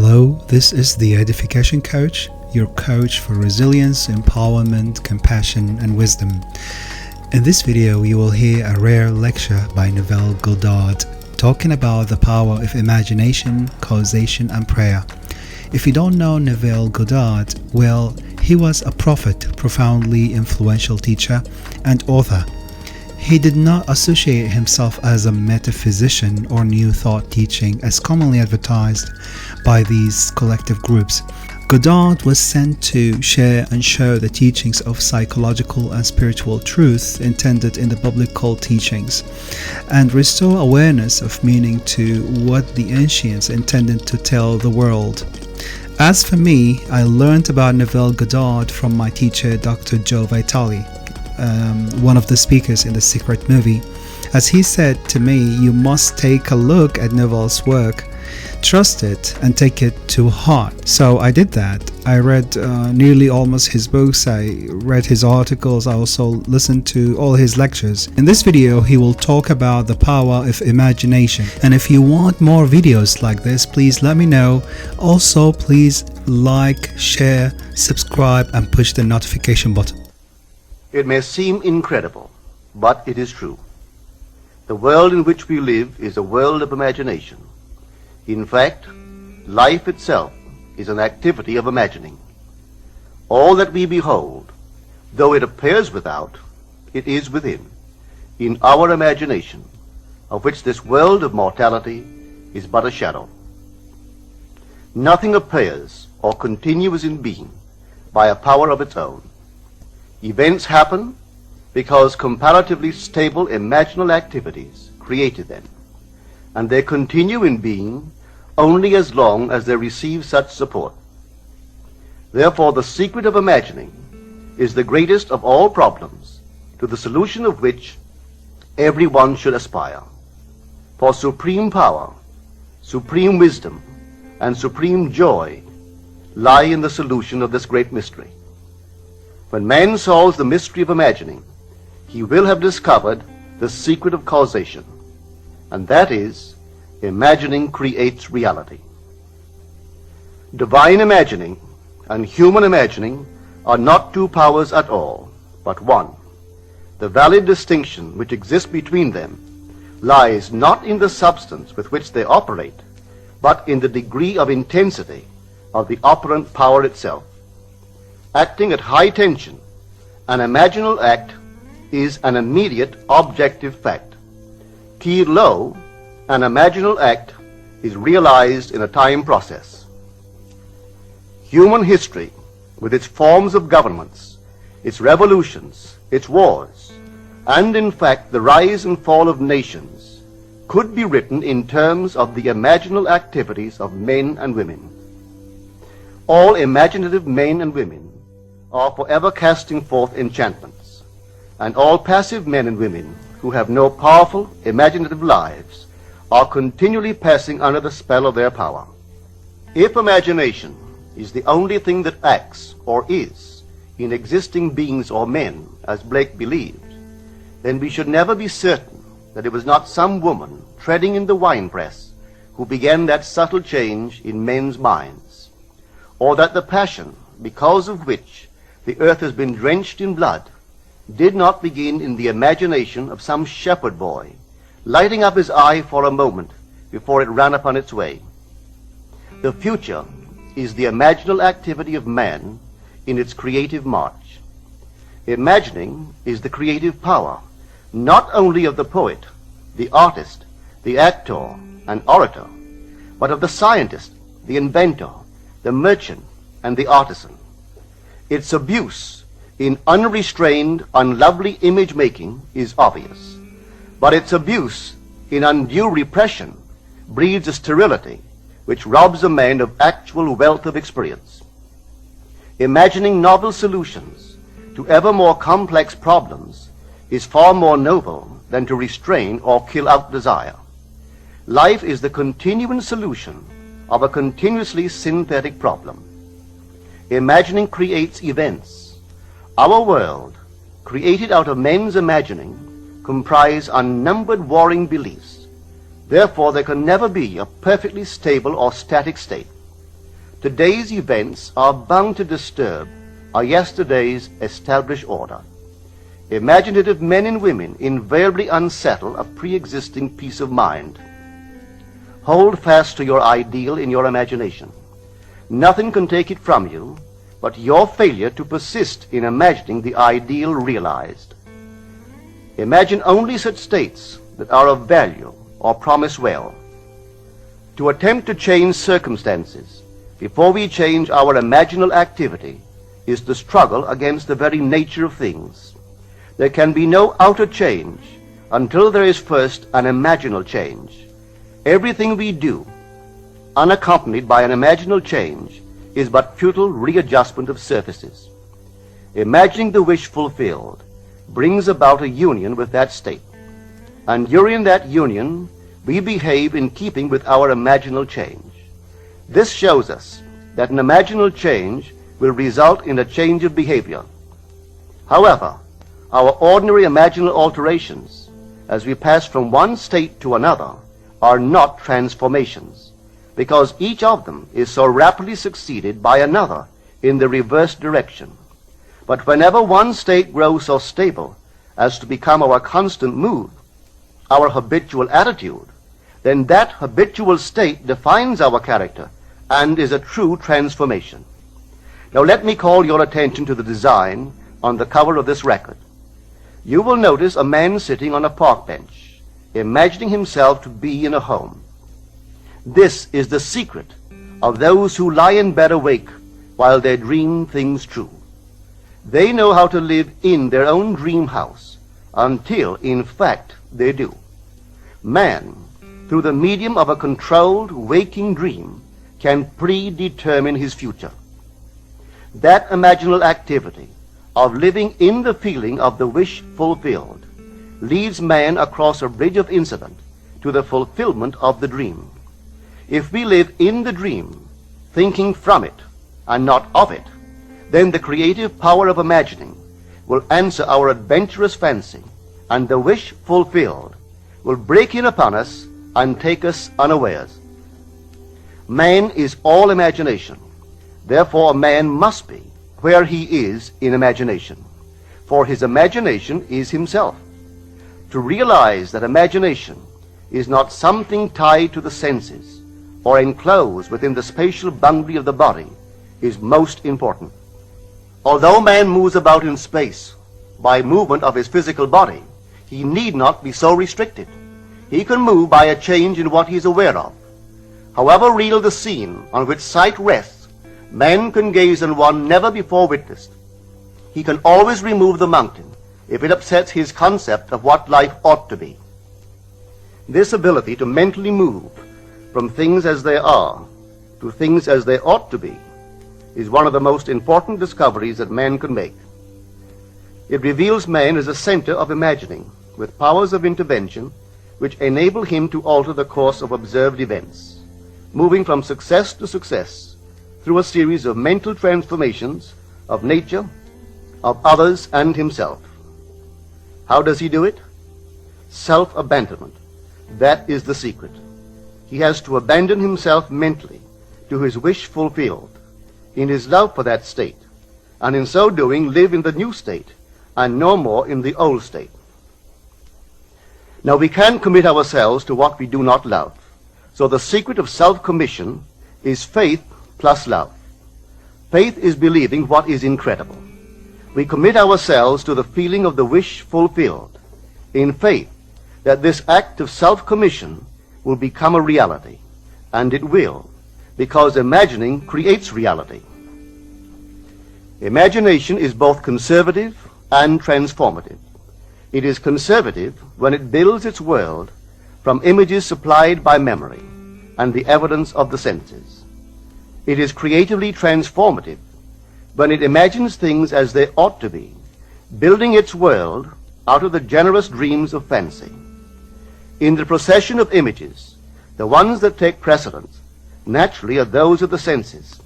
Hello, this is the Edification Coach, your coach for resilience, empowerment, compassion, and wisdom. In this video, you will hear a rare lecture by Neville Goddard talking about the power of imagination, causation, and prayer. If you don't know Neville Goddard, well, he was a prophet, profoundly influential teacher, and author. He did not associate himself as a metaphysician or New Thought teaching as commonly advertised by these collective groups. Goddard was sent to share and show the teachings of psychological and spiritual truth intended in the biblical teachings and restore awareness of meaning to what the ancients intended to tell the world. As for me, I learned about Neville Goddard from my teacher, Dr. Joe Vitale, one of the speakers in The Secret Movie. As he said to me, you must take a look at Neville's work, trust it, and take it to heart. So I did that. I read nearly almost his books, I read his articles, I also listened to all his lectures. In this video, he will talk about the power of imagination. And if you want more videos like this, please let me know. Also, please like, share, subscribe, and push the notification button. It may seem incredible, but it is true. The world in which we live is a world of imagination. In fact, life itself is an activity of imagining. All that we behold, though it appears without, it is within, in our imagination, of which this world of mortality is but a shadow. Nothing appears or continues in being by a power of its own. Events happen because comparatively stable imaginal activities created them, and they continue in being only as long as they receive such support. Therefore, the secret of imagining is the greatest of all problems, to the solution of which everyone should aspire. For supreme power, supreme wisdom, and supreme joy lie in the solution of this great mystery. When man solves the mystery of imagining, he will have discovered the secret of causation, and that is, imagining creates reality. Divine imagining and human imagining are not two powers at all, but one. The valid distinction which exists between them lies not in the substance with which they operate, but in the degree of intensity of the operant power itself. Acting at high tension, an imaginal act is an immediate objective fact. Keyed low, an imaginal act is realized in a time process. Human history, with its forms of governments, its revolutions, its wars, and in fact the rise and fall of nations, could be written in terms of the imaginal activities of men and women. All imaginative men and women are forever casting forth enchantments, and all passive men and women who have no powerful, imaginative lives are continually passing under the spell of their power. If imagination is the only thing that acts or is in existing beings or men, as Blake believed, then we should never be certain that it was not some woman treading in the winepress who began that subtle change in men's minds, or that the passion because of which the earth has been drenched in blood did not begin in the imagination of some shepherd boy, lighting up his eye for a moment before it ran upon its way. The future is the imaginal activity of man in its creative march. Imagining is the creative power, not only of the poet, the artist, the actor, and orator, but of the scientist, the inventor, the merchant, and the artisan. Its abuse in unrestrained, unlovely image-making is obvious, but its abuse in undue repression breeds a sterility which robs a man of actual wealth of experience. Imagining novel solutions to ever more complex problems is far more noble than to restrain or kill out desire. Life is the continuing solution of a continuously synthetic problem. Imagining creates events. Our world, created out of men's imagining, comprise unnumbered warring beliefs. Therefore, there can never be a perfectly stable or static state. today's events are bound to disturb our yesterday's established order. Imaginative men and women invariably unsettle a pre-existing peace of mind. Hold fast to your ideal in your imagination. Nothing can take it from you but your failure to persist in imagining the ideal realized. Imagine only such states that are of value or promise well. To attempt to change circumstances before we change our imaginal activity is the struggle against the very nature of things. There can be no outer change until there is first an imaginal change. Everything we do, unaccompanied by an imaginal change, is but futile readjustment of surfaces. Imagining the wish fulfilled brings about a union with that state, and during that union we behave in keeping with our imaginal change. This shows us that an imaginal change will result in a change of behavior. However, our ordinary imaginal alterations, as we pass from one state to another, are not transformations, because each of them is so rapidly succeeded by another in the reverse direction. But whenever one state grows so stable as to become our constant mood, our habitual attitude, then that habitual state defines our character and is a true transformation. Now let me call your attention to the design on the cover of this record. You will notice a man sitting on a park bench, imagining himself to be in a home. This is the secret of those who lie in bed awake while they dream things true. They know how to live in their own dream house until, in fact, they do. Man, through the medium of a controlled waking dream, can predetermine his future. That imaginal activity of living in the feeling of the wish fulfilled leads man across a bridge of incident to the fulfillment of the dream. If we live in the dream, thinking from it and not of it, then the creative power of imagining will answer our adventurous fancy, and the wish fulfilled will break in upon us and take us unawares. Man is all imagination. Therefore, a man must be where he is in imagination, for his imagination is himself. To realize that imagination is not something tied to the senses or enclosed within the spatial boundary of the body is most important. Although man moves about in space by movement of his physical body, he need not be so restricted. He can move by a change in what he is aware of. However real the scene on which sight rests, man can gaze on one never before witnessed. He can always remove the mountain if it upsets his concept of what life ought to be. This ability to mentally move from things as they are to things as they ought to be is one of the most important discoveries that man can make. It reveals man as a center of imagining, with powers of intervention which enable him to alter the course of observed events, moving from success to success through a series of mental transformations of nature, of others, and himself. How does he do it? Self-abandonment. That is the secret. He has to abandon himself mentally to his wish fulfilled, in his love for that state, and in so doing live in the new state and no more in the old state. Now we can't commit ourselves to what we do not love. So the secret of self-commission is faith plus love. Faith is believing what is incredible. We commit ourselves to the feeling of the wish fulfilled, in faith that this act of self-commission will become a reality, and it will, because imagining creates reality. Imagination is both conservative and transformative. It is conservative when it builds its world from images supplied by memory and the evidence of the senses. It is creatively transformative when it imagines things as they ought to be, building its world out of the generous dreams of fancy. In the procession of images, the ones that take precedence naturally are those of the senses.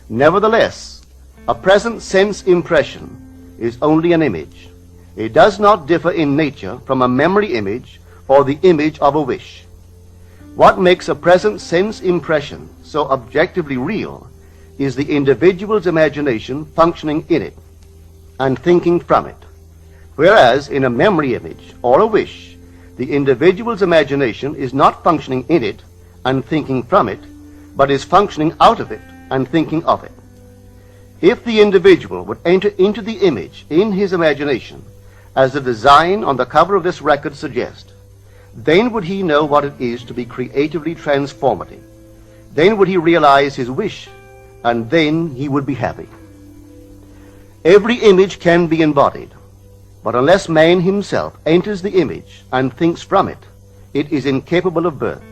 Nevertheless, a present sense impression is only an image. It does not differ in nature from a memory image or the image of a wish. What makes a present sense impression so objectively real is the individual's imagination functioning in it and thinking from it, whereas in a memory image or a wish, the individual's imagination is not functioning in it and thinking from it, but is functioning out of it and thinking of it. If the individual would enter into the image in his imagination, as the design on the cover of this record suggests, then would he know what it is to be creatively transformative. Then would he realize his wish, and then he would be happy. Every image can be embodied, but unless man himself enters the image and thinks from it, it is incapable of birth.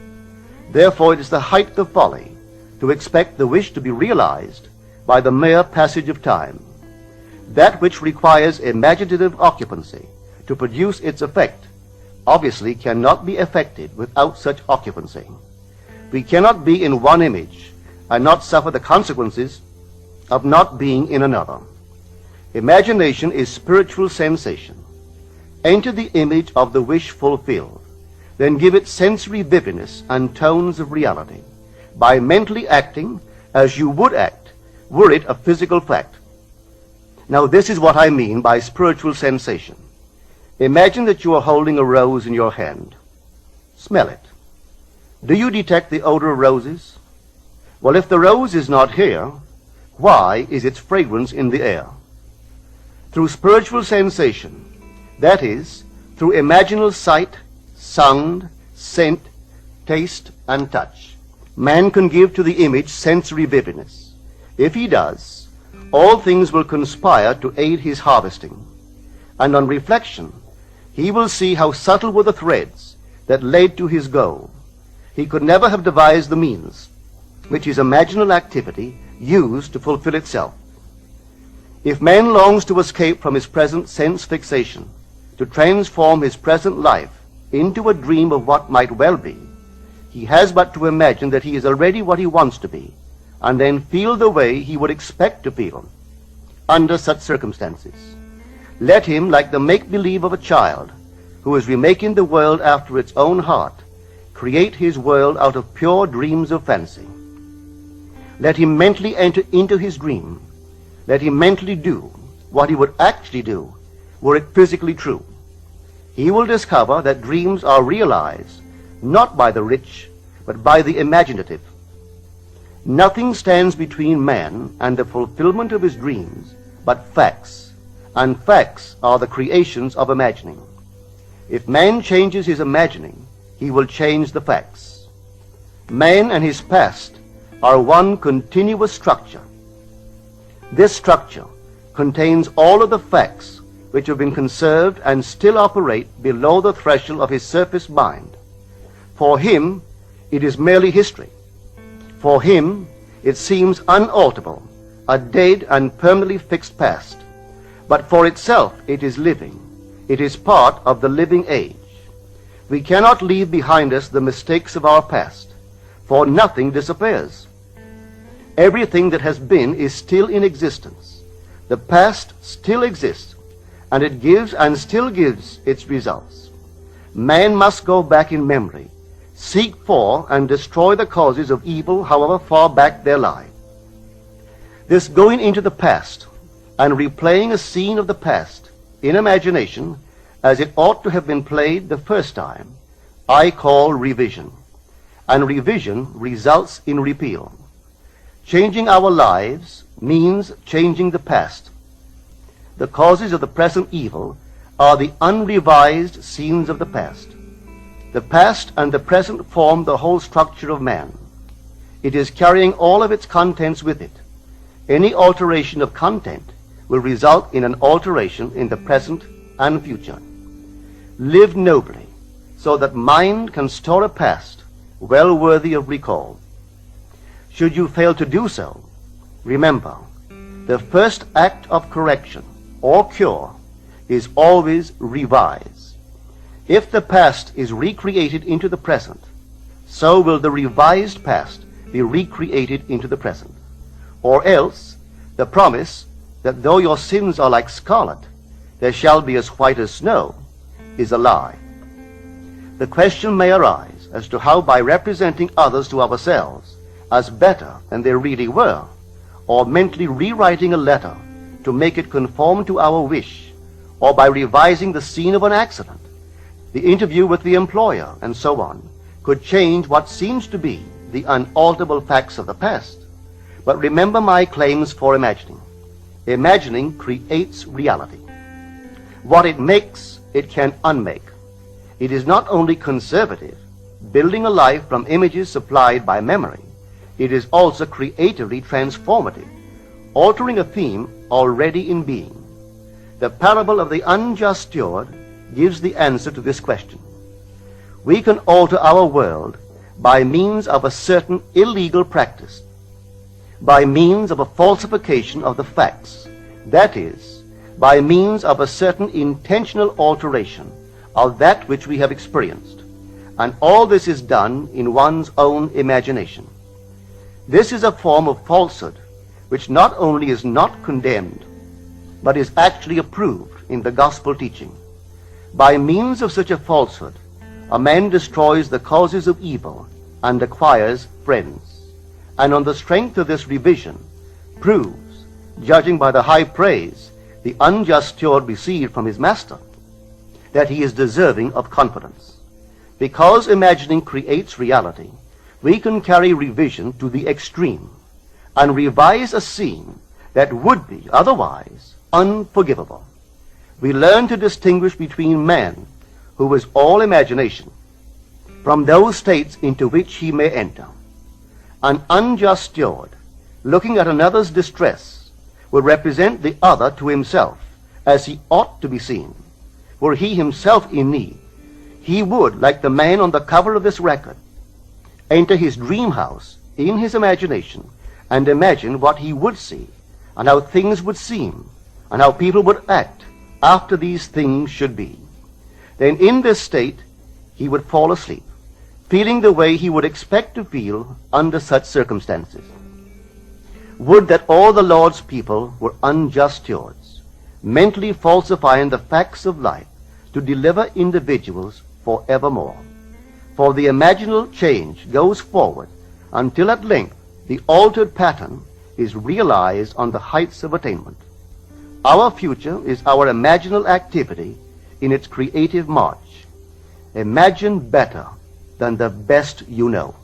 Therefore it is the height of folly to expect the wish to be realized by the mere passage of time. That which requires imaginative occupancy to produce its effect obviously cannot be effected without such occupancy. We cannot be in one image and not suffer the consequences of not being in another. Imagination is spiritual sensation. Enter the image of the wish fulfilled, then give it sensory vividness and tones of reality by mentally acting as you would act were it a physical fact. Now this is what I mean by spiritual sensation. Imagine that you are holding a rose in your hand. Smell it. Do you detect the odor of roses? Well, if the rose is not here, why is its fragrance in the air? Through spiritual sensation, that is, through imaginal sight, sound, scent, taste, and touch, man can give to the image sensory vividness. If he does, all things will conspire to aid his harvesting. And on reflection, he will see how subtle were the threads that led to his goal. He could never have devised the means which his imaginal activity used to fulfill itself. If man longs to escape from his present sense fixation, to transform his present life into a dream of what might well be, he has but to imagine that he is already what he wants to be, and then feel the way he would expect to feel under such circumstances. Let him, like the make-believe of a child who is remaking the world after its own heart, create his world out of pure dreams of fancy. Let him mentally enter into his dream. Let him mentally do what he would actually do were it physically true. He will discover that dreams are realized not by the rich, but by the imaginative. Nothing stands between man and the fulfillment of his dreams but facts, and facts are the creations of imagining. If man changes his imagining, he will change the facts. Man and his past are one continuous structure. This structure contains all of the facts which have been conserved and still operate below the threshold of his surface mind. For him, it is merely history. For him, it seems unalterable, a dead and permanently fixed past. But for itself, it is living. It is part of the living age. We cannot leave behind us the mistakes of our past, for nothing disappears. Everything that has been is still in existence. The past still exists, and it gives and still gives its results. Man must go back in memory, seek for and destroy the causes of evil however far back they lie. This going into the past and replaying a scene of the past in imagination as it ought to have been played the first time, I call revision. And revision results in repeal. Changing our lives means changing the past. The causes of the present evil are the unrevised scenes of the past. The past and the present form the whole structure of man. It is carrying all of its contents with it. Any alteration of content will result in an alteration in the present and future. Live nobly, so that mind can store a past well worthy of recall. Should you fail to do so, remember, the first act of correction or cure is always revise. If the past is recreated into the present, so will the revised past be recreated into the present. Or else, the promise that though your sins are like scarlet, they shall be as white as snow, is a lie. The question may arise as to how by representing others to ourselves as better than they really were, or mentally rewriting a letter to make it conform to our wish, or by revising the scene of an accident, the interview with the employer, and so on, could change what seems to be the unalterable facts of the past. But remember my claims for imagining. Imagining creates reality. What it makes, it can unmake. It is not only conservative, building a life from images supplied by memory, it is also creatively transformative, altering a theme already in being. The parable of the unjust steward gives the answer to this question. We can alter our world by means of a certain illegal practice, by means of a falsification of the facts, that is, by means of a certain intentional alteration of that which we have experienced, and all this is done in one's own imagination. This is a form of falsehood which not only is not condemned, but is actually approved in the gospel teaching. By means of such a falsehood, a man destroys the causes of evil and acquires friends, and on the strength of this revision proves, judging by the high praise the unjust steward received from his master, that he is deserving of confidence. Because imagining creates reality, we can carry revision to the extreme and revise a scene that would be otherwise unforgivable. We learn to distinguish between man, who is all imagination, from those states into which he may enter. An unjust steward, looking at another's distress, will represent the other to himself as he ought to be seen. Were he himself in need, he would, like the man on the cover of this record, enter his dream house in his imagination and imagine what he would see, and how things would seem, and how people would act after these things should be. Then in this state he would fall asleep, feeling the way he would expect to feel under such circumstances. Would that all the Lord's people were unjust stewards, mentally falsifying the facts of life to deliver individuals forevermore. For the imaginal change goes forward until at length the altered pattern is realized on the heights of attainment. Our future is our imaginal activity in its creative march. Imagine better than the best you know.